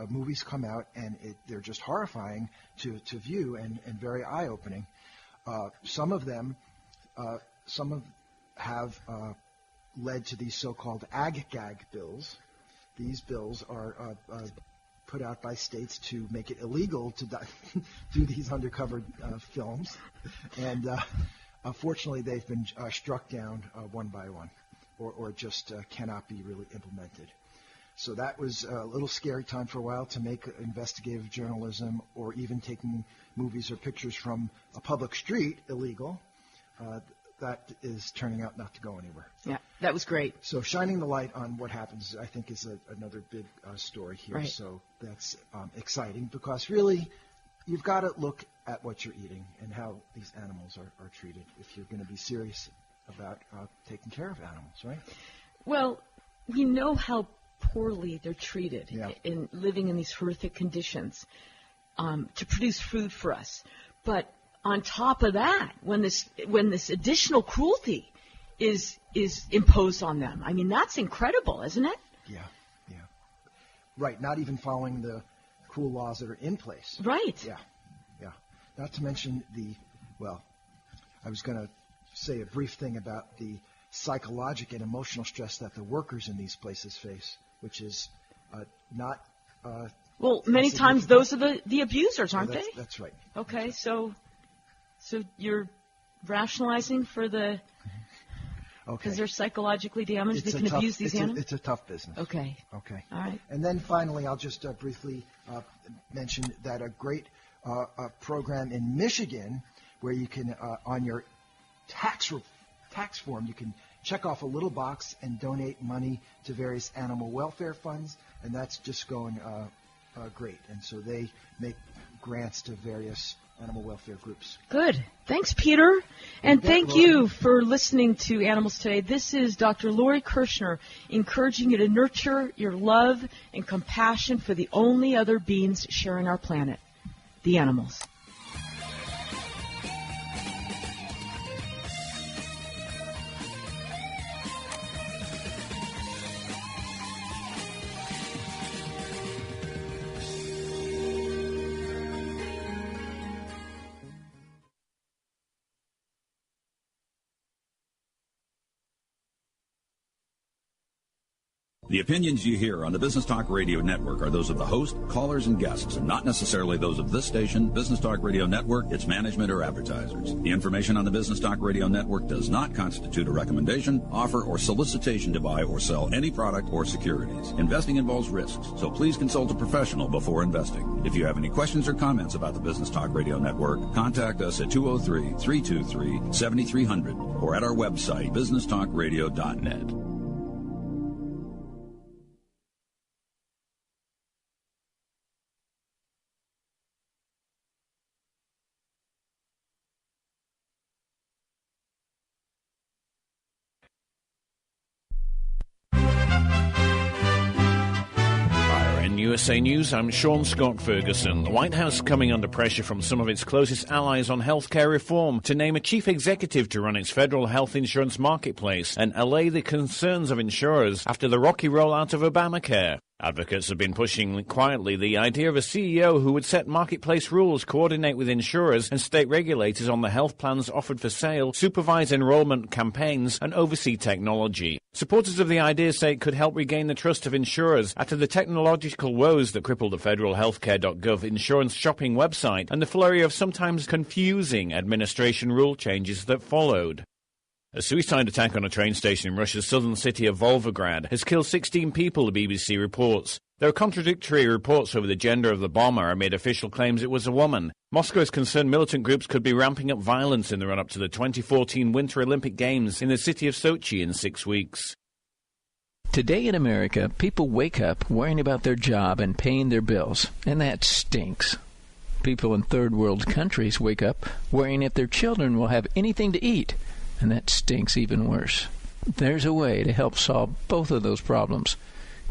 movies come out, and they're just horrifying to view and very eye-opening. Some of them have led to these so-called ag-gag bills. These bills are put out by states to make it illegal to do these undercover films. And unfortunately, they've been struck down one by one, or just cannot be really implemented. So that was a little scary time for a while to make investigative journalism or even taking movies or pictures from a public street illegal. That is turning out not to go anywhere. Yeah, that was great. So shining the light on what happens, I think, is another big story here. Right. So that's exciting because really you've got to look at what you're eating and how these animals are treated if you're going to be serious about taking care of animals, right? Well, we know how poorly they're treated in living in these horrific conditions to produce food for us. But on top of that, when this additional cruelty is imposed on them, I mean, that's incredible, isn't it? Yeah. Right, not even following the cruel laws that are in place. Right. Yeah. Not to mention I was going to say a brief thing about the psychological and emotional stress that the workers in these places face, which is not... well, many times those are the abusers, aren't they? That's right. Okay, so you're rationalizing for the... Because they're psychologically damaged, they can abuse these animals? It's a tough business. Okay. All right. And then finally, I'll just briefly mention that a great program in Michigan where you can, on your tax form, you can check off a little box and donate money to various animal welfare funds, and that's just going great. And so they make grants to various animal welfare groups. Good. Thanks, Peter. And thank you for listening to Animals Today. This is Dr. Lori Kirshner encouraging you to nurture your love and compassion for the only other beings sharing our planet, the animals. The opinions you hear on the Business Talk Radio Network are those of the host, callers, and guests, and not necessarily those of this station, Business Talk Radio Network, its management, or advertisers. The information on the Business Talk Radio Network does not constitute a recommendation, offer, or solicitation to buy or sell any product or securities. Investing involves risks, so please consult a professional before investing. If you have any questions or comments about the Business Talk Radio Network, contact us at 203-323-7300 or at our website, businesstalkradio.net. USA News, I'm Sean Scott Ferguson. The White House coming under pressure from some of its closest allies on healthcare reform to name a chief executive to run its federal health insurance marketplace and allay the concerns of insurers after the rocky rollout of Obamacare. Advocates have been pushing quietly the idea of a CEO who would set marketplace rules, coordinate with insurers and state regulators on the health plans offered for sale, supervise enrollment campaigns, and oversee technology. Supporters of the idea say it could help regain the trust of insurers after the technological woes that crippled the federal healthcare.gov insurance shopping website and the flurry of sometimes confusing administration rule changes that followed. A suicide attack on a train station in Russia's southern city of Volgograd has killed 16 people, the BBC reports. There are contradictory reports over the gender of the bomber amid official claims it was a woman. Moscow is concerned militant groups could be ramping up violence in the run-up to the 2014 Winter Olympic Games in the city of Sochi in 6 weeks. Today in America, people wake up worrying about their job and paying their bills, and that stinks. People in third world countries wake up worrying if their children will have anything to eat, and that stinks even worse. There's a way to help solve both of those problems.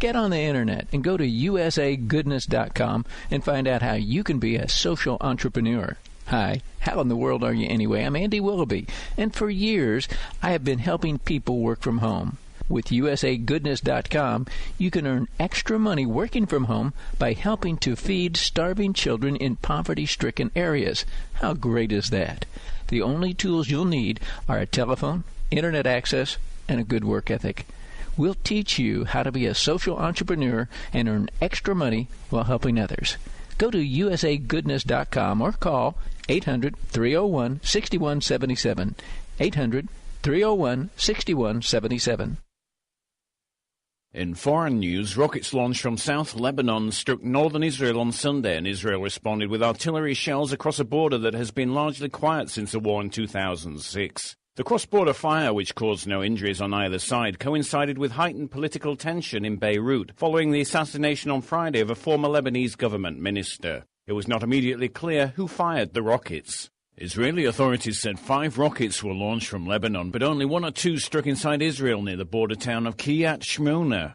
Get on the internet and go to usagoodness.com and find out how you can be a social entrepreneur. Hi, how in the world are you anyway? I'm Andy Willoughby, and for years I have been helping people work from home. With usagoodness.com, you can earn extra money working from home by helping to feed starving children in poverty-stricken areas. How great is that? The only tools you'll need are a telephone, internet access, and a good work ethic. We'll teach you how to be a social entrepreneur and earn extra money while helping others. Go to usagoodness.com or call 800-301-6177. 800-301-6177. In foreign news, rockets launched from South Lebanon struck northern Israel on Sunday, and Israel responded with artillery shells across a border that has been largely quiet since the war in 2006. The cross-border fire, which caused no injuries on either side, coincided with heightened political tension in Beirut following the assassination on Friday of a former Lebanese government minister. It was not immediately clear who fired the rockets. Israeli authorities said 5 rockets were launched from Lebanon, but only 1 or 2 struck inside Israel near the border town of Kiryat Shmona.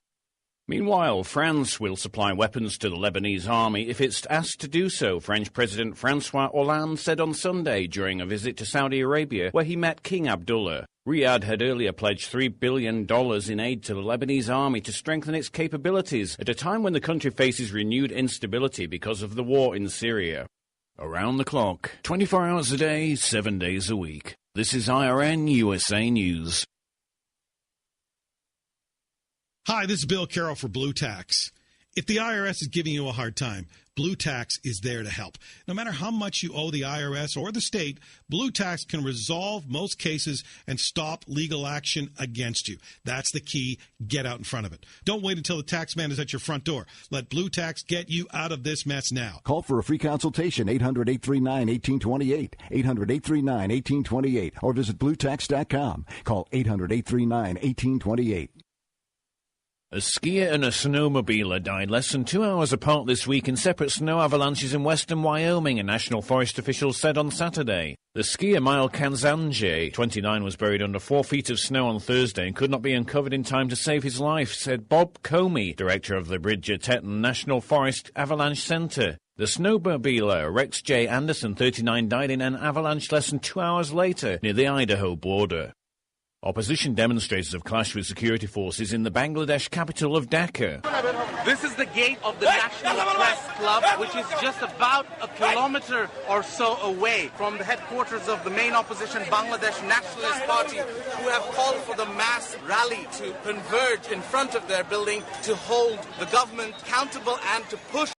Meanwhile, France will supply weapons to the Lebanese army if it's asked to do so, French President François Hollande said on Sunday during a visit to Saudi Arabia, where he met King Abdullah. Riyadh had earlier pledged $3 billion in aid to the Lebanese army to strengthen its capabilities at a time when the country faces renewed instability because of the war in Syria. Around the clock, 24 hours a day, 7 days a week. This is IRN USA News. Hi, this is Bill Carroll for Blue Tax. If the IRS is giving you a hard time, Blue Tax is there to help. No matter how much you owe the IRS or the state, Blue Tax can resolve most cases and stop legal action against you. That's the key. Get out in front of it. Don't wait until the tax man is at your front door. Let Blue Tax get you out of this mess now. Call for a free consultation, 800-839-1828, 800-839-1828, or visit bluetax.com. Call 800-839-1828. A skier and a snowmobiler died less than 2 hours apart this week in separate snow avalanches in western Wyoming, a national forest official said on Saturday. The skier Mile Kanzanje, 29, was buried under 4 feet of snow on Thursday and could not be uncovered in time to save his life, said Bob Comey, director of the Bridger-Teton National Forest Avalanche Center. The snowmobiler Rex J. Anderson, 39, died in an avalanche less than 2 hours later near the Idaho border. Opposition demonstrators have clashed with security forces in the Bangladesh capital of Dhaka. This is the gate of the National Press Club, which is just about a kilometer or so away from the headquarters of the main opposition Bangladesh Nationalist Party, who have called for the mass rally to converge in front of their building to hold the government accountable and to push